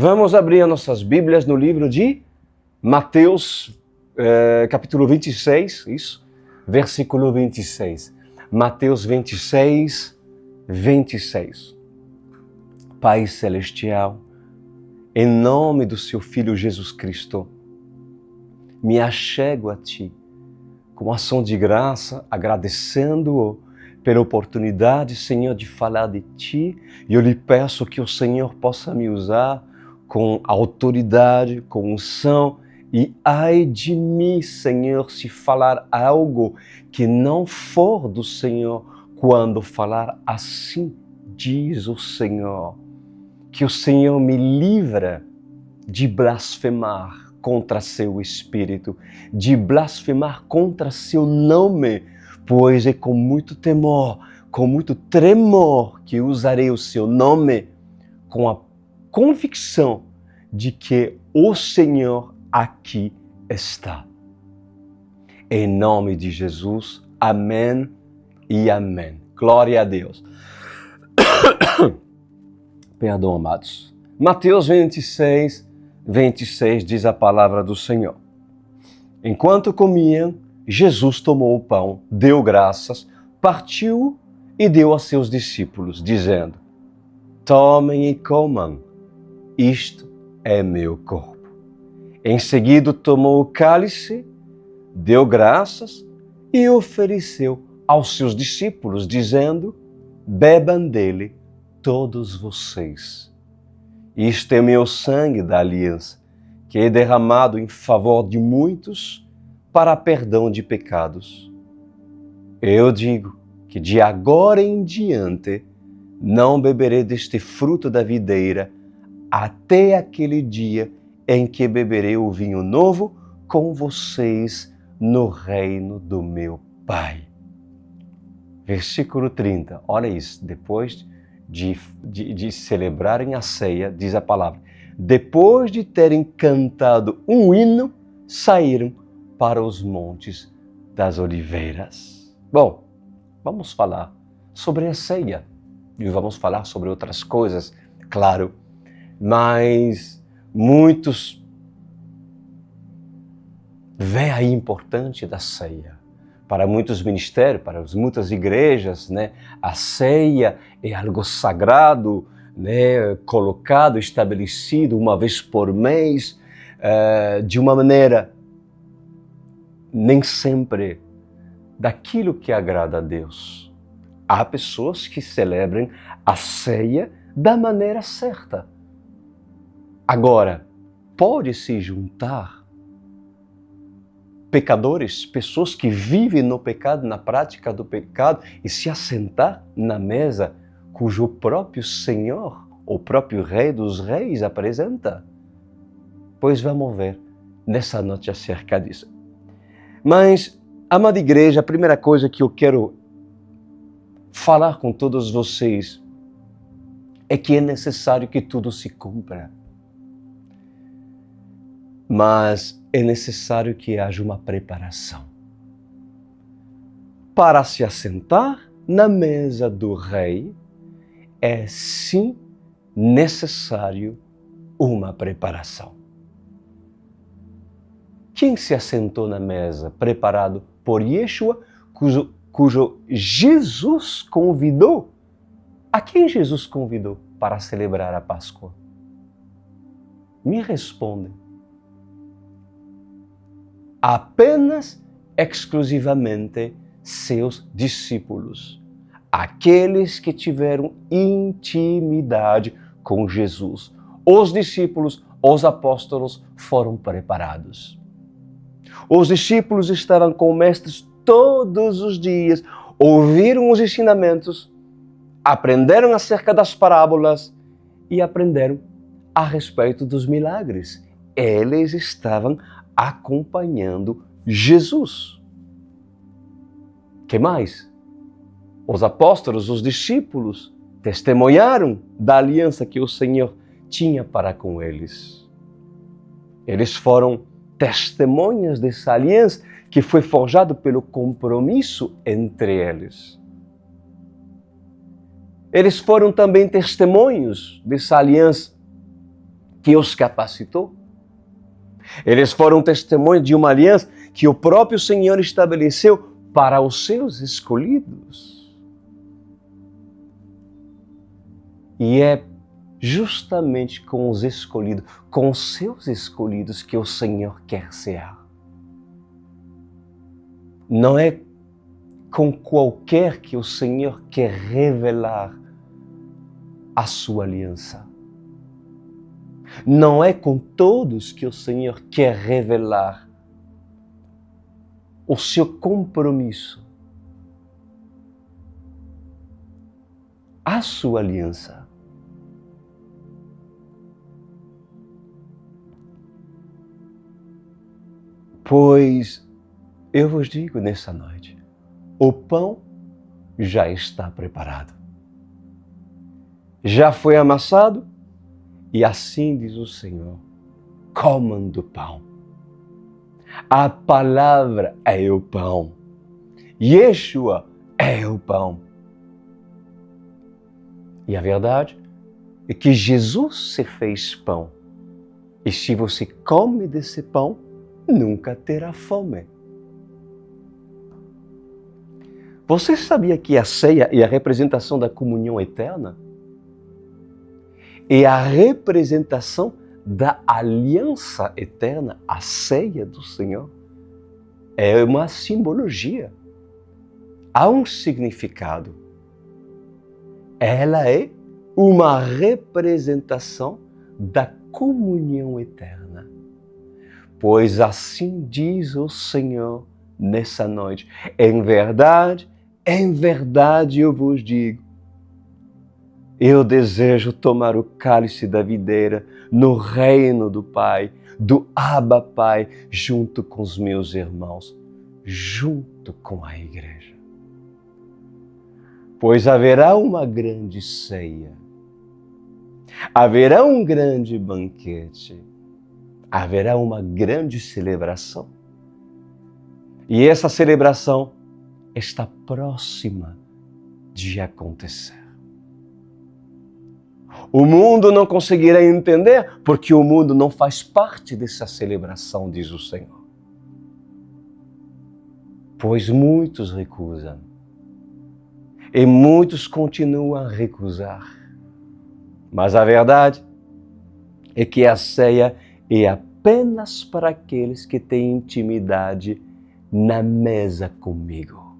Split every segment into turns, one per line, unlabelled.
Vamos abrir as nossas Bíblias no livro de Mateus, capítulo 26, isso, versículo 26. Mateus 26, 26. Pai Celestial, em nome do Seu Filho Jesus Cristo, me achego a Ti com ação de graça, agradecendo-o pela oportunidade, Senhor, de falar de Ti, e eu lhe peço que o Senhor possa me usar com autoridade, com unção, e ai de mim, Senhor, se falar algo que não for do Senhor, quando falar assim, diz o Senhor, que o Senhor me livra de blasfemar contra seu Espírito, de blasfemar contra seu nome, pois é com muito temor, com muito tremor que usarei o seu nome, com a convicção de que o Senhor aqui está. Em nome de Jesus, amém e amém. Glória a Deus. Perdão, amados. Mateus 26, 26 diz a palavra do Senhor. Enquanto comiam, Jesus tomou o pão, deu graças, partiu e deu a seus discípulos, dizendo: tomem e comam, isto é meu corpo. Em seguida tomou o cálice, deu graças e ofereceu aos seus discípulos, dizendo: bebam dele todos vocês. Isto é meu sangue da aliança, que é derramado em favor de muitos para perdão de pecados. Eu digo que de agora em diante não beberei deste fruto da videira até aquele dia em que beberei o vinho novo com vocês no reino do meu Pai. Versículo 30, olha isso, depois de celebrarem a ceia, diz a palavra, depois de terem cantado um hino, saíram para os montes das oliveiras. Bom, vamos falar sobre a ceia e vamos falar sobre outras coisas, claro, mas muitos veem a importância da ceia. Para muitos ministérios, para muitas igrejas, né, a ceia é algo sagrado, né, colocado, estabelecido uma vez por mês, de uma maneira nem sempre daquilo que agrada a Deus. Há pessoas que celebram a ceia da maneira certa. Agora, pode-se juntar pecadores, pessoas que vivem no pecado, na prática do pecado, e se assentar na mesa cujo próprio Senhor, o próprio Rei dos Reis apresenta? Pois vamos ver nessa noite acerca disso. Mas, amada igreja, a primeira coisa que eu quero falar com todos vocês é que é necessário que tudo se cumpra. Mas é necessário que haja uma preparação. Para se assentar na mesa do rei, é sim necessário uma preparação. Quem se assentou na mesa preparado por Yeshua, cujo Jesus convidou? A quem Jesus convidou para celebrar a Páscoa? Me respondem. Apenas, exclusivamente, seus discípulos, aqueles que tiveram intimidade com Jesus. Os discípulos, os apóstolos foram preparados. Os discípulos estavam com o Mestre todos os dias, ouviram os ensinamentos, aprenderam acerca das parábolas e aprenderam a respeito dos milagres. Eles estavam acompanhando Jesus. Que mais? Os apóstolos, os discípulos, testemunharam da aliança que o Senhor tinha para com eles. Eles foram testemunhas dessa aliança que foi forjada pelo compromisso entre eles. Eles foram também testemunhos dessa aliança que os capacitou. Eles foram testemunhas de uma aliança que o próprio Senhor estabeleceu para os seus escolhidos. E é justamente com os escolhidos, com os seus escolhidos, que o Senhor quer cear. Não é com qualquer que o Senhor quer revelar a sua aliança. Não é com todos que o Senhor quer revelar o seu compromisso, a sua aliança. Pois eu vos digo nessa noite, o pão já está preparado. Já foi amassado e assim diz o Senhor, comam do pão. A palavra é o pão. Yeshua é o pão. E a verdade é que Jesus se fez pão. E se você come desse pão, nunca terá fome. Você sabia que a ceia é a representação da comunhão eterna? É a representação da aliança eterna, a ceia do Senhor. É uma simbologia. Há um significado. Ela é uma representação da comunhão eterna. Pois assim diz o Senhor nessa noite. Em verdade eu vos digo, eu desejo tomar o cálice da videira no reino do Pai, do Abba Pai, junto com os meus irmãos, junto com a igreja. Pois haverá uma grande ceia, haverá um grande banquete, haverá uma grande celebração. E essa celebração está próxima de acontecer. O mundo não conseguirá entender porque o mundo não faz parte dessa celebração, diz o Senhor. Pois muitos recusam e muitos continuam a recusar. Mas a verdade é que a ceia é apenas para aqueles que têm intimidade na mesa comigo.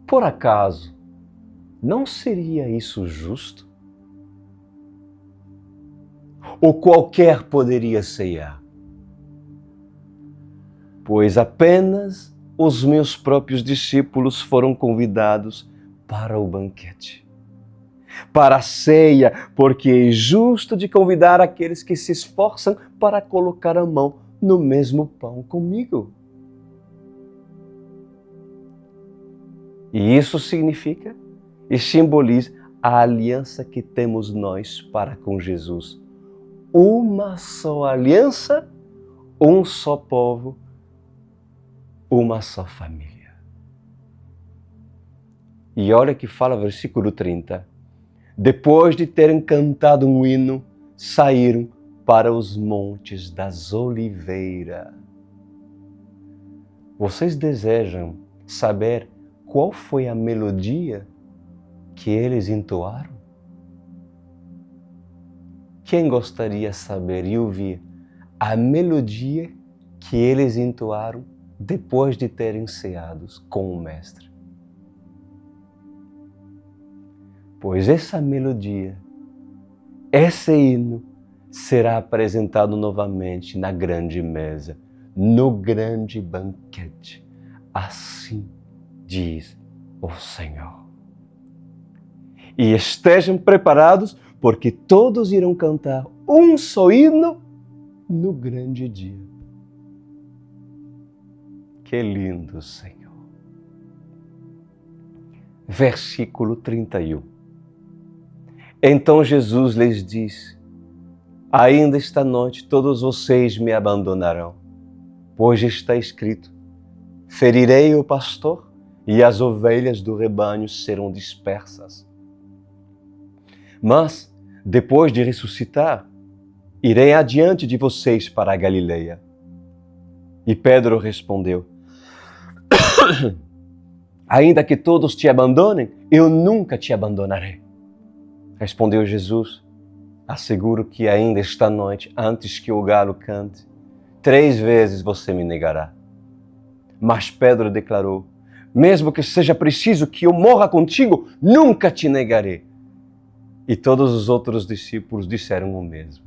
Por acaso, não seria isso justo? Ou qualquer poderia ceiar? Pois apenas os meus próprios discípulos foram convidados para o banquete, para a ceia, porque é justo de convidar aqueles que se esforçam para colocar a mão no mesmo pão comigo. E isso significa e simboliza a aliança que temos nós para com Jesus. Uma só aliança, um só povo, uma só família. E olha que fala versículo 30. Depois de terem cantado um hino, saíram para os montes das oliveiras. Vocês desejam saber qual foi a melodia que eles entoaram? Quem gostaria de saber e ouvir a melodia que eles entoaram depois de terem ceados com o Mestre? Pois essa melodia, esse hino, será apresentado novamente na grande mesa, no grande banquete. Assim diz o Senhor. E estejam preparados, porque todos irão cantar um só hino no grande dia. Que lindo, Senhor. Versículo 31. Então Jesus lhes disse, ainda esta noite todos vocês me abandonarão, pois está escrito, ferirei o pastor e as ovelhas do rebanho serão dispersas. Mas depois de ressuscitar, irei adiante de vocês para a Galileia. E Pedro respondeu: ainda que todos te abandonem, eu nunca te abandonarei. Respondeu Jesus: asseguro que ainda esta noite, antes que o galo cante, 3 vezes você me negará. Mas Pedro declarou: mesmo que seja preciso que eu morra contigo, nunca te negarei. E todos os outros discípulos disseram o mesmo.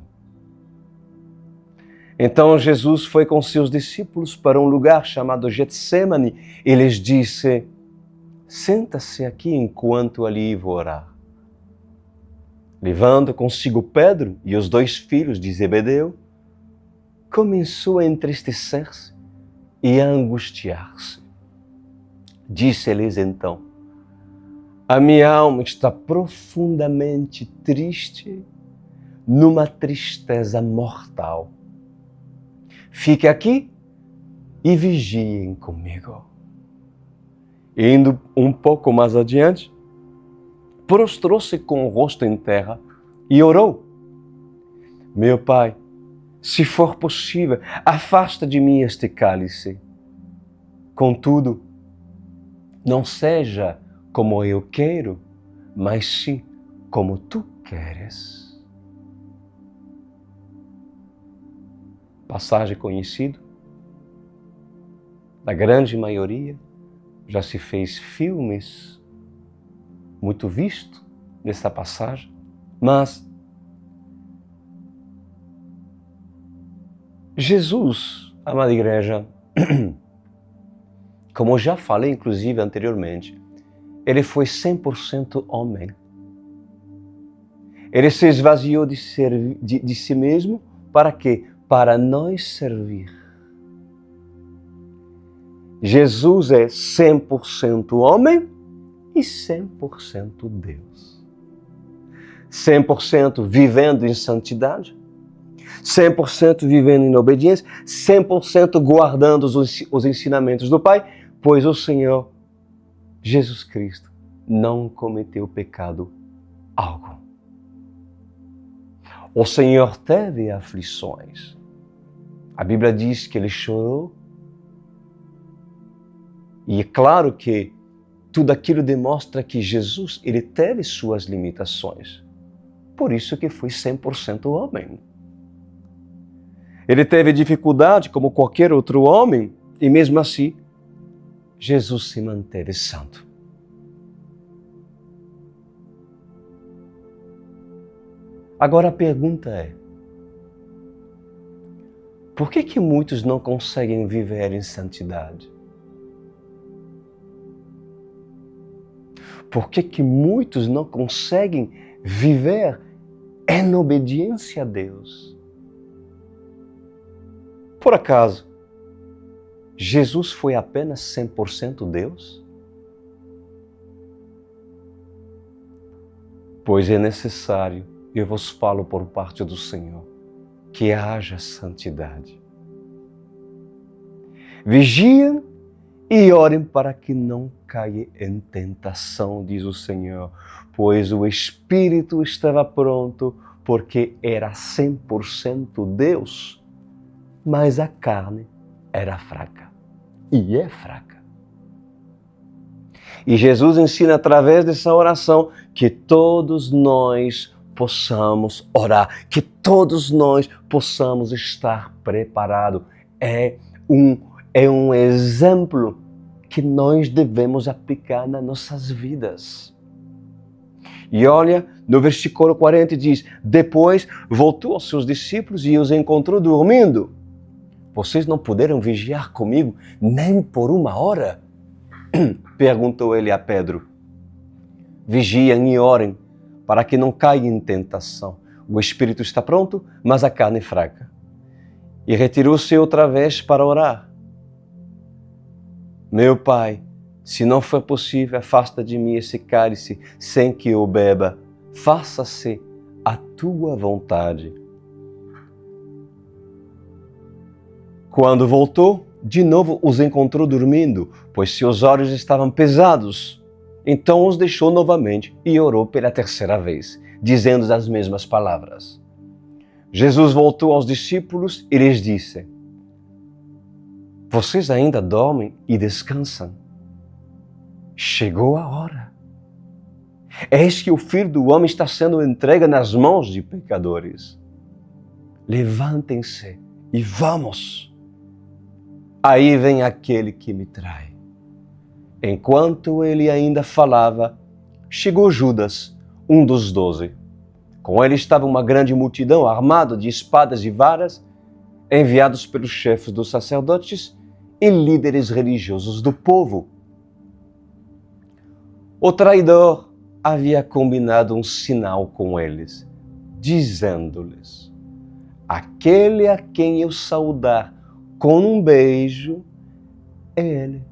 Então Jesus foi com seus discípulos para um lugar chamado Getsêmani e lhes disse: senta-se aqui enquanto ali vou orar. Levando consigo Pedro e os 2 filhos de Zebedeu, começou a entristecer-se e a angustiar-se. Disse-lhes então: a minha alma está profundamente triste, numa tristeza mortal. Fique aqui e vigiem comigo. Indo um pouco mais adiante, prostrou-se com o rosto em terra e orou: meu Pai, se for possível, afasta de mim este cálice. Contudo, não seja como eu quero, mas sim como tu queres. Passagem conhecida, da grande maioria, já se fez filmes, muito visto nessa passagem, mas Jesus, amada igreja, como eu já falei inclusive anteriormente, ele foi 100% homem. Ele se esvaziou de si mesmo, para quê? Para nos servir. Jesus é 100% homem e 100% Deus. 100% vivendo em santidade, 100% vivendo em obediência, 100% guardando os ensinamentos do Pai, pois o Senhor Jesus Cristo não cometeu pecado algum. O Senhor teve aflições. A Bíblia diz que ele chorou. E é claro que tudo aquilo demonstra que Jesus, ele teve suas limitações. Por isso que foi 100% homem. Ele teve dificuldade como qualquer outro homem, e mesmo assim, Jesus se manteve santo. Agora a pergunta é: por que muitos não conseguem viver em santidade? Por que muitos não conseguem viver em obediência a Deus? Por acaso, Jesus foi apenas 100% Deus? Pois é necessário, eu vos falo por parte do Senhor, que haja santidade. Vigiem e orem para que não caia em tentação, diz o Senhor, pois o Espírito estava pronto, porque era 100% Deus, mas a carne era fraca, e é fraca. E Jesus ensina através dessa oração que todos nós possamos orar, que todos nós possamos estar preparados. É um exemplo que nós devemos aplicar nas nossas vidas. E olha, no versículo 40 diz: depois voltou aos seus discípulos e os encontrou dormindo. Vocês não puderam vigiar comigo nem por 1 hora? Perguntou ele a Pedro. Vigiem e orem, para que não caiam em tentação. O espírito está pronto, mas a carne é fraca. E retirou-se outra vez para orar. Meu Pai, se não for possível, afasta de mim esse cálice sem que eu beba. Faça-se a tua vontade. Quando voltou, de novo os encontrou dormindo, pois seus olhos estavam pesados. Então os deixou novamente e orou pela 3ª vez, dizendo as mesmas palavras. Jesus voltou aos discípulos e lhes disse: vocês ainda dormem e descansam? Chegou a hora. Eis que o Filho do Homem está sendo entregue nas mãos de pecadores. Levantem-se e vamos. Aí vem aquele que me trai. Enquanto ele ainda falava, chegou Judas, um dos 12. Com ele estava uma grande multidão armada de espadas e varas, enviados pelos chefes dos sacerdotes e líderes religiosos do povo. O traidor havia combinado um sinal com eles, dizendo-lhes: aquele a quem eu saudar com um beijo, ele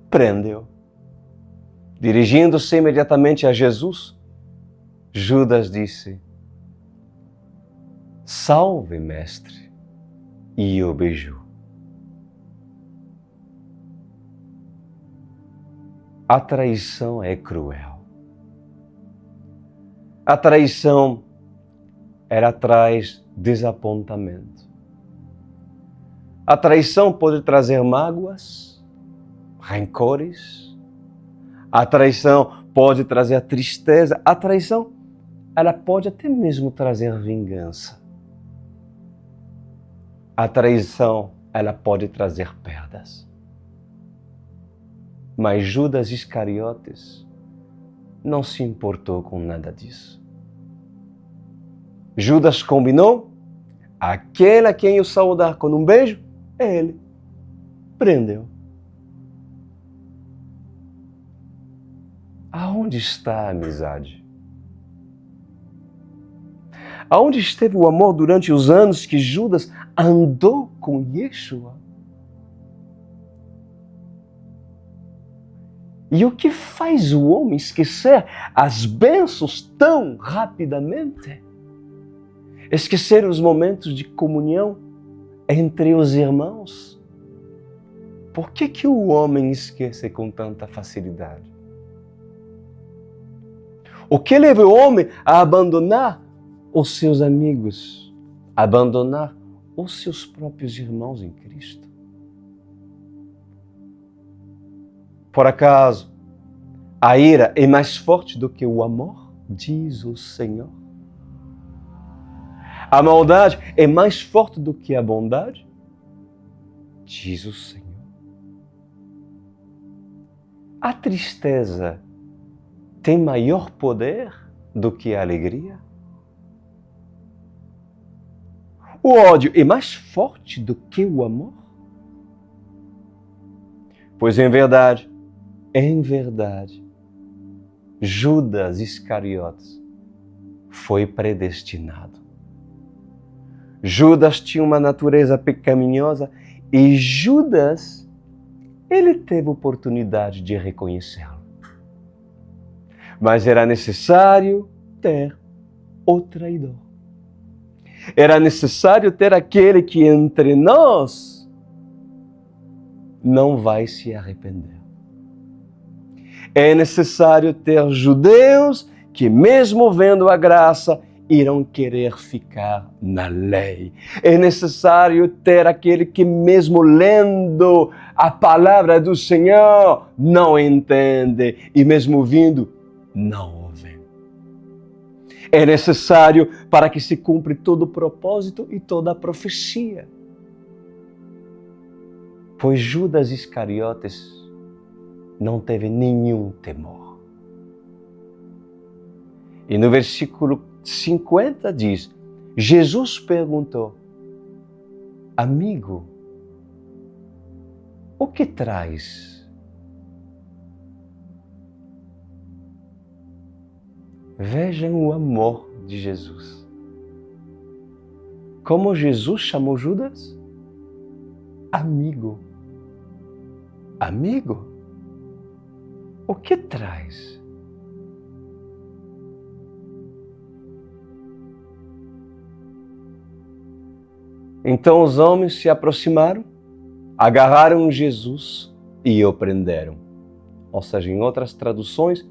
prendeu. Dirigindo-se imediatamente a Jesus, Judas disse: salve, mestre, e o beijou. A traição é cruel. A traição ela traz desapontamento. A traição pode trazer mágoas, rancores. A traição pode trazer tristeza. A traição ela pode até mesmo trazer vingança. A traição ela pode trazer perdas. Mas Judas Iscariotes não se importou com nada disso. Judas combinou, aquele a quem eu saudar com um beijo, ele prendeu. Aonde está a amizade? Aonde esteve o amor durante os anos que Judas andou com Yeshua? E o que faz o homem esquecer as bênçãos tão rapidamente? Esquecer os momentos de comunhão entre os irmãos? Por que o homem esquece com tanta facilidade? O que leva o homem a abandonar os seus amigos, a abandonar os seus próprios irmãos em Cristo? Por acaso, a ira é mais forte do que o amor? Diz o Senhor. A maldade é mais forte do que a bondade? Diz o Senhor. A tristeza tem maior poder do que a alegria? O ódio é mais forte do que o amor? Pois em verdade, Judas Iscariotes foi predestinado. Judas tinha uma natureza pecaminosa e Judas, ele teve oportunidade de reconhecê-lo. Mas era necessário ter o traidor. Era necessário ter aquele que entre nós não vai se arrepender. É necessário ter judeus que, mesmo vendo a graça, irão querer ficar na lei. É necessário ter aquele que, mesmo lendo a palavra do Senhor, não entende e, mesmo ouvindo, não ouve. É necessário para que se cumpra todo o propósito e toda a profecia. Pois Judas Iscariotes não teve nenhum temor. E no versículo 50 diz, Jesus perguntou, amigo, o que traz? Vejam o amor de Jesus. Como Jesus chamou Judas? Amigo. Amigo? O que traz? Então os homens se aproximaram, agarraram Jesus e o prenderam. Ou seja, em outras traduções,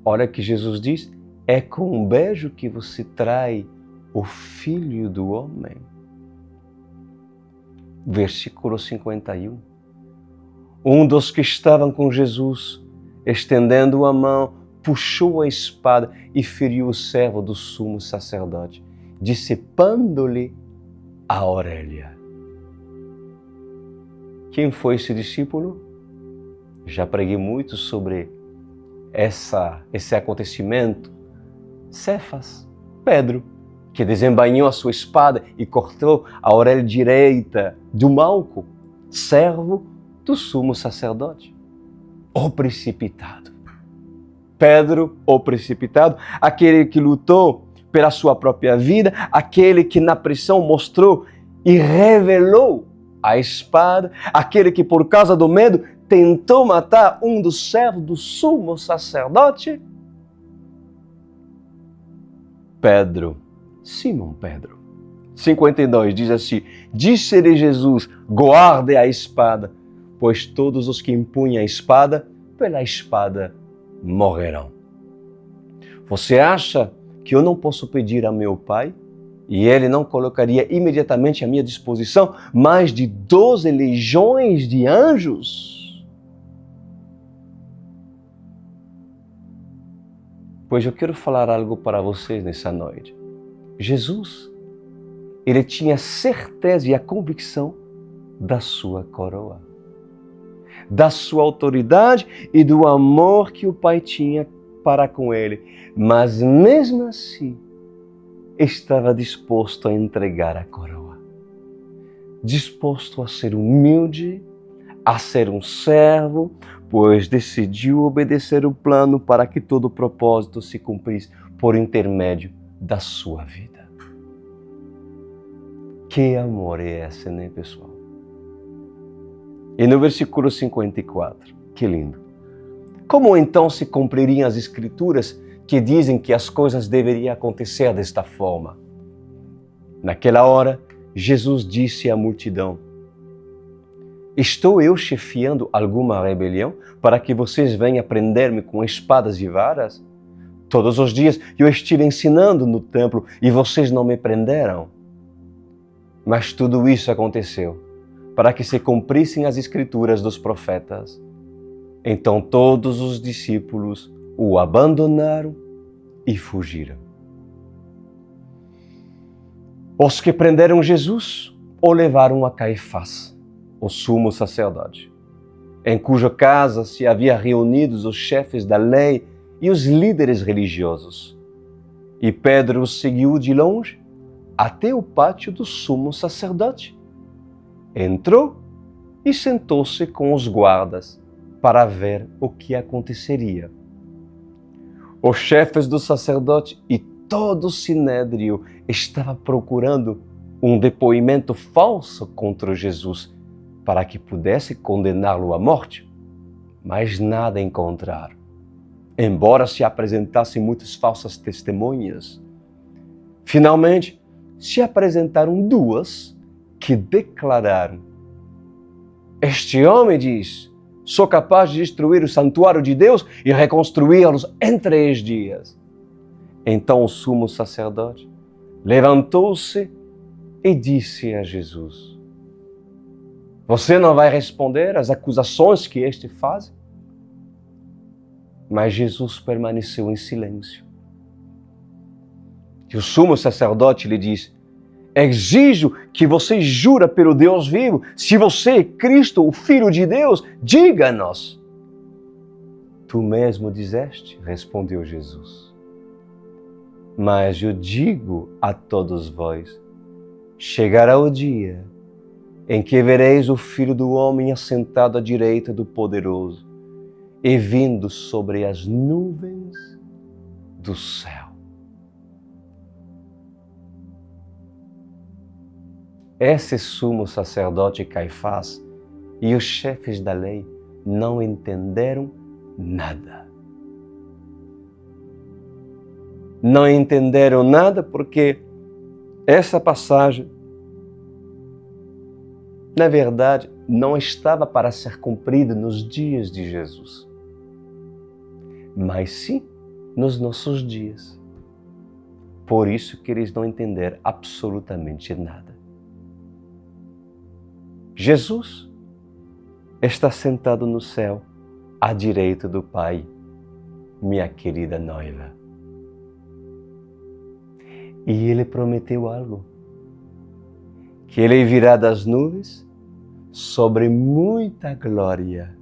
olha que Jesus diz, é com um beijo que você trai o Filho do Homem. Versículo 51. Um dos que estavam com Jesus, estendendo a mão, puxou a espada e feriu o servo do sumo sacerdote, decepando-lhe a orelha. Quem foi esse discípulo? Já preguei muito sobre esse acontecimento. Cefas, Pedro, que desembainhou a sua espada e cortou a orelha direita do Malco, servo do sumo sacerdote. O precipitado. Pedro, o precipitado, aquele que lutou pela sua própria vida, aquele que na prisão mostrou e revelou a espada, aquele que por causa do medo tentou matar um dos servos do sumo sacerdote. Pedro, Simão Pedro. 52 diz assim: disse-lhe Jesus, guarde a espada, pois todos os que empunham a espada, pela espada morrerão. Você acha que eu não posso pedir a meu Pai e Ele não colocaria imediatamente à minha disposição mais de 12 legiões de anjos? Pois eu quero falar algo para vocês nessa noite. Jesus, Ele tinha certeza e a convicção da sua coroa, da sua autoridade e do amor que o Pai tinha para com ele, mas mesmo assim estava disposto a entregar a coroa, disposto a ser humilde, a ser um servo, pois decidiu obedecer o plano para que todo o propósito se cumprisse por intermédio da sua vida. Que amor é esse, né, pessoal? E no versículo 54, que lindo. Como então se cumpririam as Escrituras que dizem que as coisas deveriam acontecer desta forma? Naquela hora, Jesus disse à multidão: estou eu chefiando alguma rebelião para que vocês venham prender-me com espadas e varas? Todos os dias eu estive ensinando no templo e vocês não me prenderam. Mas tudo isso aconteceu para que se cumprissem as Escrituras dos profetas. Então todos os discípulos o abandonaram e fugiram. Os que prenderam Jesus o levaram a Caifás, o sumo sacerdote, em cuja casa se haviam reunidos os chefes da lei e os líderes religiosos. E Pedro os seguiu de longe até o pátio do sumo sacerdote. Entrou e sentou-se com os guardas para ver o que aconteceria. Os chefes do sacerdote e todo o sinédrio estavam procurando um depoimento falso contra Jesus para que pudesse condená-lo à morte, mas nada encontraram. Embora se apresentassem muitas falsas testemunhas, finalmente se apresentaram duas que declararam: este homem diz, sou capaz de destruir o santuário de Deus e reconstruí-los em 3 dias. Então o sumo sacerdote levantou-se e disse a Jesus: você não vai responder às acusações que este faz? Mas Jesus permaneceu em silêncio. E o sumo sacerdote lhe disse: exijo que você jura pelo Deus vivo. Se você é Cristo, o Filho de Deus, diga-nos. Tu mesmo dizeste, respondeu Jesus. Mas eu digo a todos vós, chegará o dia em que vereis o Filho do Homem assentado à direita do Poderoso e vindo sobre as nuvens do céu. Esse sumo sacerdote Caifás e os chefes da lei não entenderam nada. Não entenderam nada porque essa passagem, na verdade, não estava para ser cumprida nos dias de Jesus, mas sim nos nossos dias. Por isso que eles não entenderam absolutamente nada. Jesus está sentado no céu, à direita do Pai, minha querida noiva. E Ele prometeu algo, que Ele virá das nuvens sobre muita glória,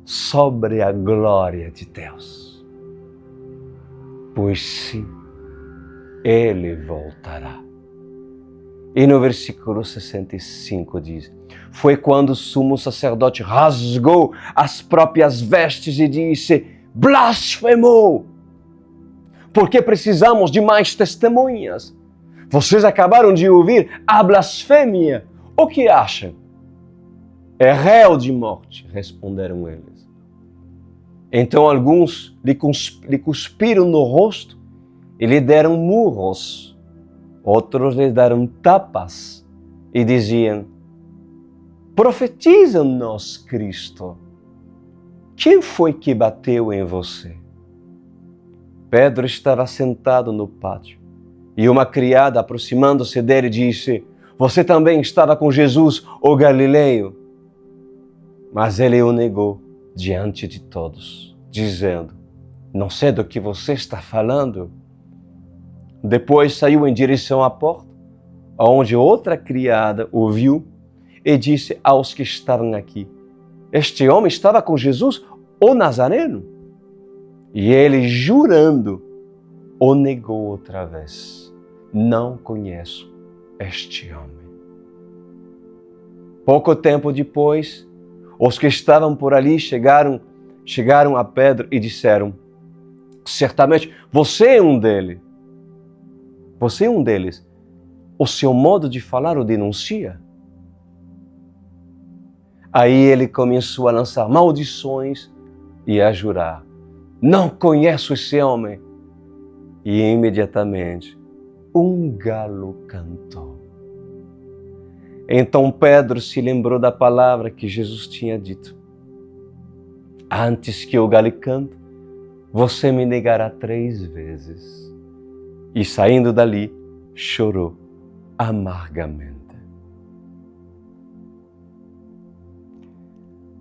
sobre a glória de Deus. Pois sim, Ele voltará. E no versículo 65 diz: foi quando o sumo sacerdote rasgou as próprias vestes e disse: blasfemou! Porque precisamos de mais testemunhas. Vocês acabaram de ouvir a blasfêmia. O que acham? É réu de morte, responderam eles. Então alguns lhe cuspiram no rosto e lhe deram murros. Outros lhe deram tapas e diziam: profetiza-nos, Cristo. Quem foi que bateu em você? Pedro estava sentado no pátio e uma criada, aproximando-se dele, disse: você também estava com Jesus, o Galileu? Mas ele o negou diante de todos, dizendo: não sei do que você está falando. Depois saiu em direção à porta, onde outra criada o viu e disse aos que estavam aqui: este homem estava com Jesus, o Nazareno? E ele, jurando, o negou outra vez: não conheço este homem. Pouco tempo depois, os que estavam por ali chegaram a Pedro e disseram: certamente você é um deles. Você é um deles. O seu modo de falar o denuncia. Aí ele começou a lançar maldições e a jurar: não conheço esse homem. E imediatamente um galo cantou. Então Pedro se lembrou da palavra que Jesus tinha dito: antes que o galo cante, você me negará 3 vezes. E saindo dali, chorou amargamente.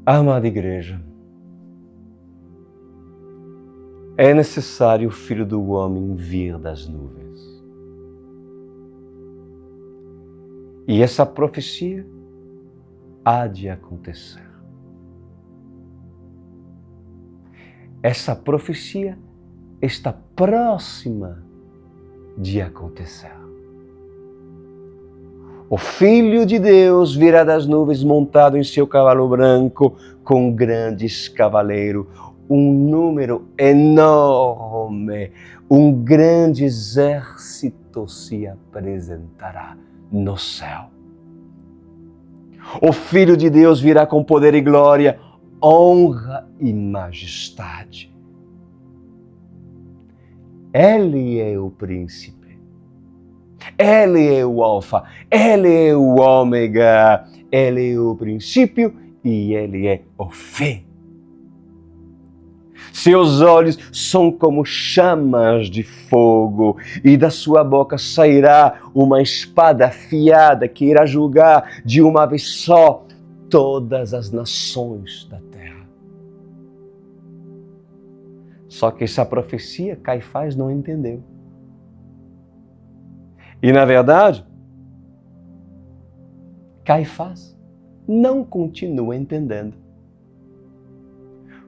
Amada igreja, é necessário o Filho do Homem vir das nuvens. E essa profecia há de acontecer. Essa profecia está próxima de acontecer. O Filho de Deus virá das nuvens montado em seu cavalo branco com grandes cavaleiros, um número enorme, um grande exército se apresentará no céu. O Filho de Deus virá com poder e glória, honra e majestade. Ele é o príncipe, Ele é o alfa, Ele é o ômega, Ele é o princípio e Ele é o fim. Seus olhos são como chamas de fogo e da sua boca sairá uma espada afiada que irá julgar de uma vez só todas as nações da terra. Só que essa profecia Caifás não entendeu. E na verdade, Caifás não continua entendendo.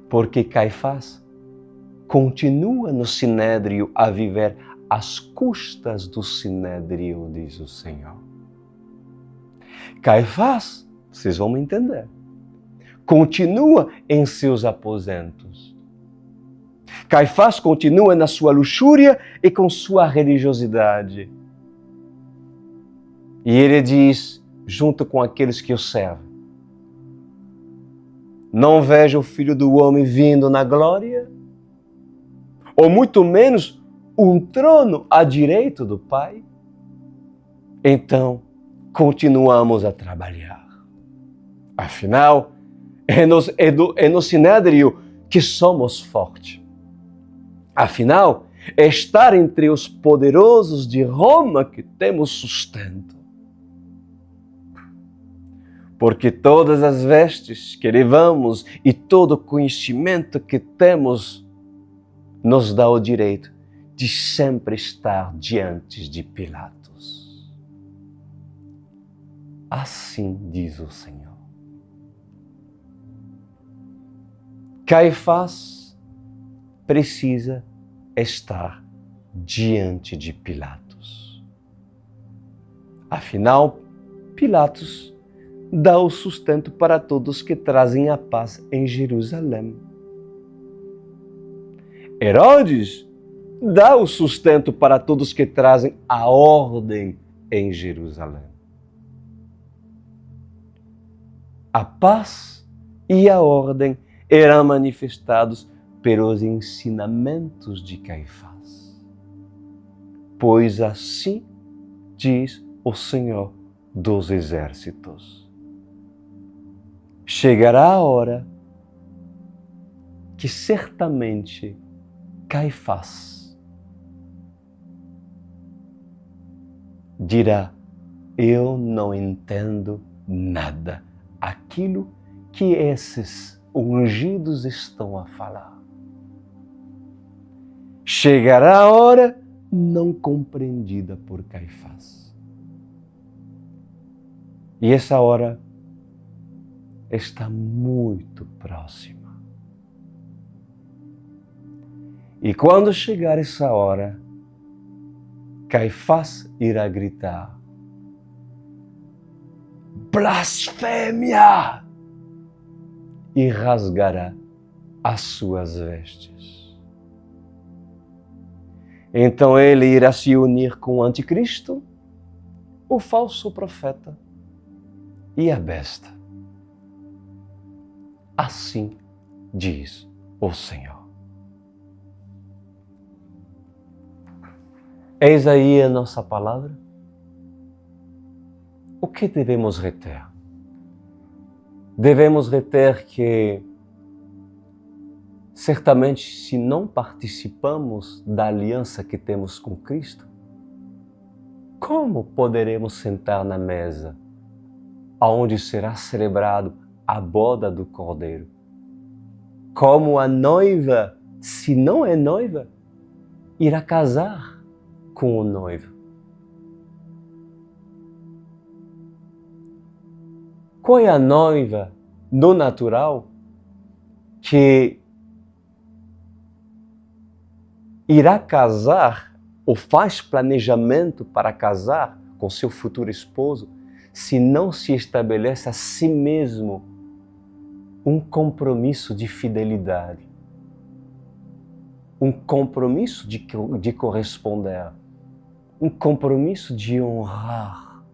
Porque Caifás continua no sinédrio a viver às custas do sinédrio, diz o Senhor. Caifás, vocês vão me entender, continua em seus aposentos. Caifás continua na sua luxúria e com sua religiosidade. E ele diz, junto com aqueles que o servem: não vejo o Filho do Homem vindo na glória, ou muito menos um trono à direita do Pai? Então, continuamos a trabalhar. Afinal, é no sinédrio que somos fortes. Afinal, é estar entre os poderosos de Roma que temos sustento. Porque todas as vestes que levamos e todo o conhecimento que temos nos dá o direito de sempre estar diante de Pilatos. Assim diz o Senhor. Caifás precisa estar diante de Pilatos. Afinal, Pilatos dá o sustento para todos que trazem a paz em Jerusalém. Herodes dá o sustento para todos que trazem a ordem em Jerusalém. A paz e a ordem eram manifestados pelos ensinamentos de Caifás. Pois assim diz o Senhor dos Exércitos. Chegará a hora que certamente Caifás dirá: eu não entendo nada aquilo que esses ungidos estão a falar. Chegará a hora não compreendida por Caifás. E essa hora está muito próxima. E quando chegar essa hora, Caifás irá gritar: blasfêmia! E rasgará as suas vestes. Então ele irá se unir com o anticristo, o falso profeta e a besta. Assim diz o Senhor. Eis aí a nossa palavra. O que devemos reter? Devemos reter que, certamente, se não participamos da aliança que temos com Cristo, como poderemos sentar na mesa onde será celebrado a boda do Cordeiro? Como a noiva, se não é noiva, irá casar com o noivo? Qual é a noiva no natural que irá casar ou faz planejamento para casar com seu futuro esposo se não se estabelece a si mesmo um compromisso de fidelidade, um compromisso de corresponder, um compromisso de honrar,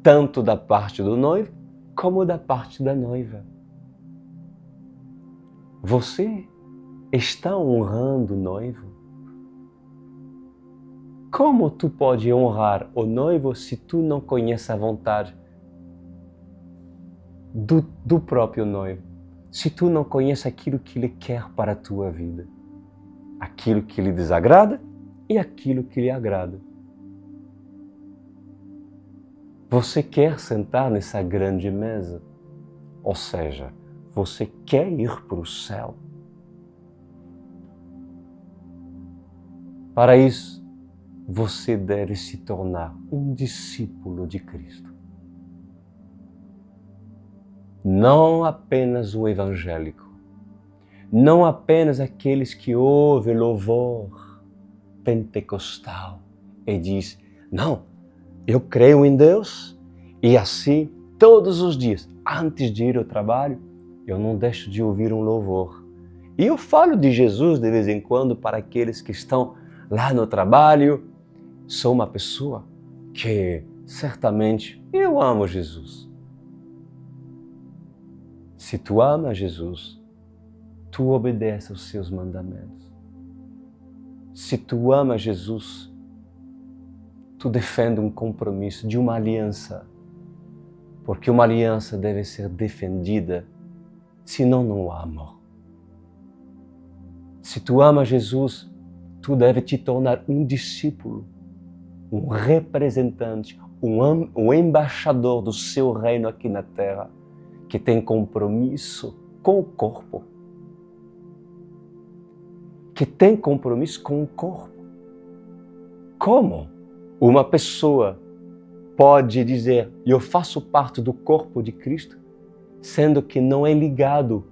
tanto da parte do noivo como da parte da noiva? Você está honrando o noivo? Como tu pode honrar o noivo se tu não conheces a vontade do próprio noivo? Se tu não conheces aquilo que ele quer para a tua vida? Aquilo que lhe desagrada e aquilo que lhe agrada. Você quer sentar nessa grande mesa? Ou seja, você quer ir para o céu? Para isso, você deve se tornar um discípulo de Cristo. Não apenas um evangélico, não apenas aqueles que ouvem louvor pentecostal e diz: não, eu creio em Deus e assim, todos os dias, antes de ir ao trabalho, eu não deixo de ouvir um louvor. E eu falo de Jesus de vez em quando para aqueles que estão lá no trabalho. Sou uma pessoa que certamente eu amo Jesus. Se tu amas Jesus, tu obedece aos seus mandamentos. Se tu amas Jesus, tu defende um compromisso de uma aliança, porque uma aliança deve ser defendida, senão não há amor. Se tu ama Jesus, tu deve te tornar um discípulo, um representante, um embaixador do seu reino aqui na terra, que tem compromisso com o corpo. Que tem compromisso com o corpo. Como uma pessoa pode dizer, eu faço parte do corpo de Cristo, sendo que não é ligado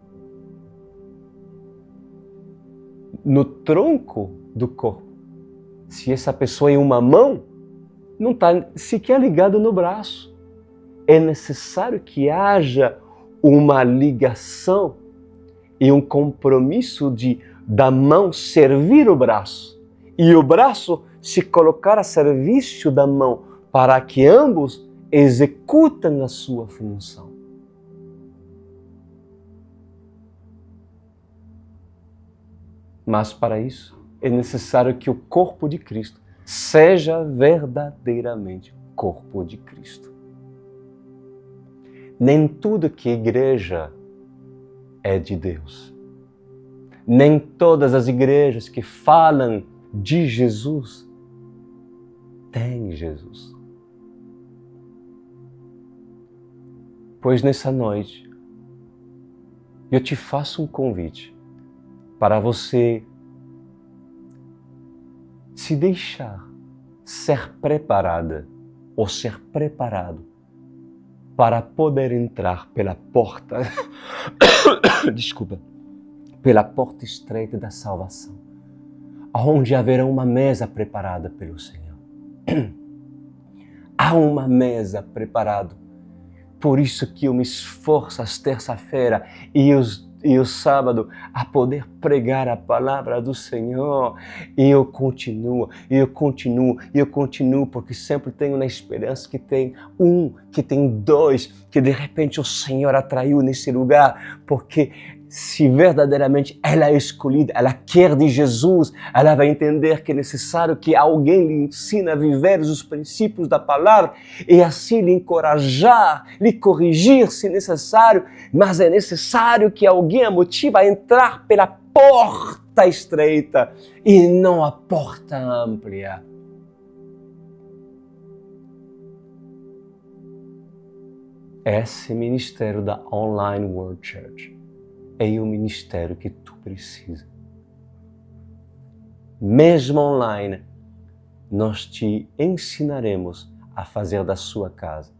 no tronco do corpo? Se essa pessoa é uma mão, não está sequer ligado no braço. É necessário que haja uma ligação e um compromisso da mão servir o braço e o braço se colocar a serviço da mão para que ambos executem a sua função. Mas para isso é necessário que o corpo de Cristo seja verdadeiramente corpo de Cristo. Nem tudo que a igreja é de Deus. Nem todas as igrejas que falam de Jesus têm Jesus. Pois nessa noite eu te faço um convite para você se deixar ser preparada ou ser preparado para poder entrar pela porta, pela porta estreita da salvação, onde haverá uma mesa preparada pelo Senhor. Há uma mesa preparada. Por isso que eu me esforço às terça-feira e o sábado a poder pregar a palavra do Senhor. E eu continuo, porque sempre tenho na esperança que tem um, que tem dois, que de repente o Senhor atraiu nesse lugar, porque se verdadeiramente ela é escolhida, ela quer de Jesus, ela vai entender que é necessário que alguém lhe ensine a viver os princípios da palavra e assim lhe encorajar, lhe corrigir se necessário, mas é necessário que alguém a motive a entrar pela porta estreita e não a porta ampla. Esse ministério da Online World Church é o ministério que tu precisa. Mesmo online, nós te ensinaremos a fazer da sua casa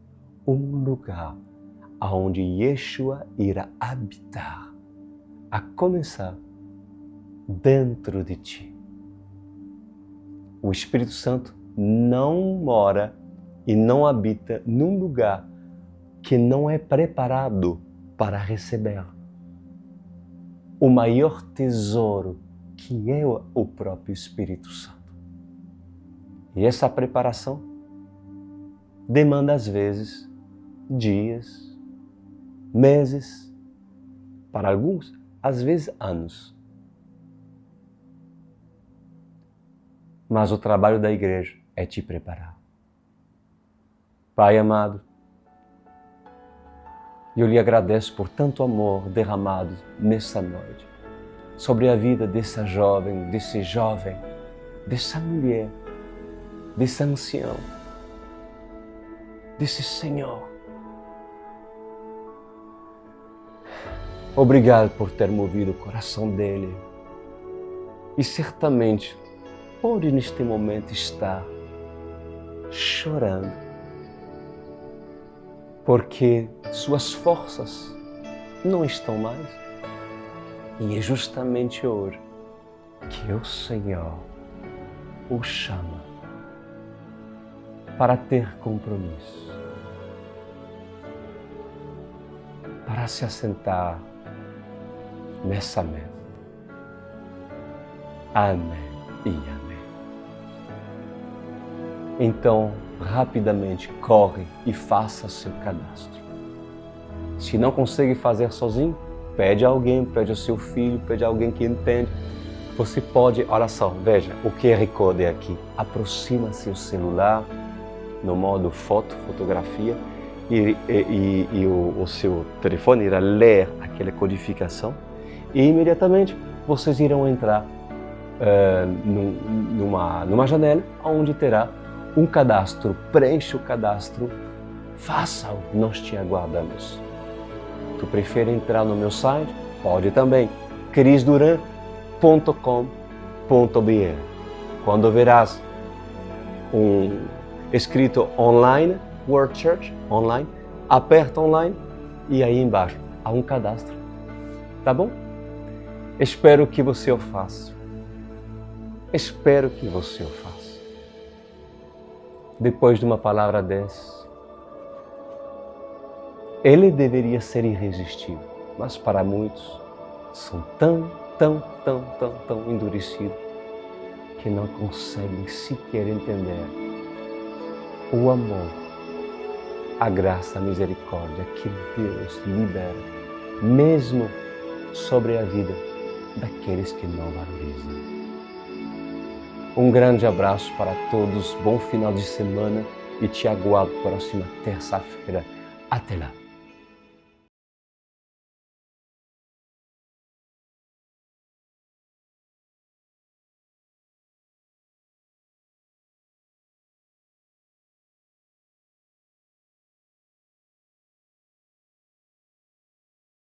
um lugar onde Yeshua irá habitar, a começar dentro de ti. O Espírito Santo não mora e não habita num lugar que não é preparado para receber o maior tesouro, que é o próprio Espírito Santo. E essa preparação demanda, às vezes, dias, meses, para alguns, às vezes, anos. Mas o trabalho da igreja é te preparar. Pai amado, eu lhe agradeço por tanto amor derramado nessa noite, sobre a vida dessa jovem, dessa mulher, desse ancião, desse Senhor. Obrigado por ter movido o coração dele e certamente pode neste momento estar chorando, porque suas forças não estão mais. E é justamente hoje que o Senhor o chama para ter compromisso, para se assentar nessa mesa. Amém e amém. Então, rapidamente corre e faça seu cadastro. Se não consegue fazer sozinho, pede a alguém, pede ao seu filho, pede a alguém que entende. Você pode, olha só, veja, o QR Code é aqui. Aproxima seu celular no modo fotografia e o seu telefone irá ler aquela codificação e imediatamente vocês irão entrar numa janela onde terá um cadastro. Preencha o cadastro, faça-o, nós te aguardamos. Tu prefere entrar no meu site? Pode também, crisduran.com.br. Quando verás escrito online, World Church, online, aperta online e aí embaixo há um cadastro. Tá bom? Espero que você o faça. Espero que você o faça. Depois de uma palavra dessa, ele deveria ser irresistível, mas para muitos são tão endurecidos que não conseguem sequer entender o amor, a graça, a misericórdia que Deus libera, mesmo sobre a vida daqueles que não valorizam. Um grande abraço para todos, bom final de semana e te aguardo próxima terça-feira. Até lá!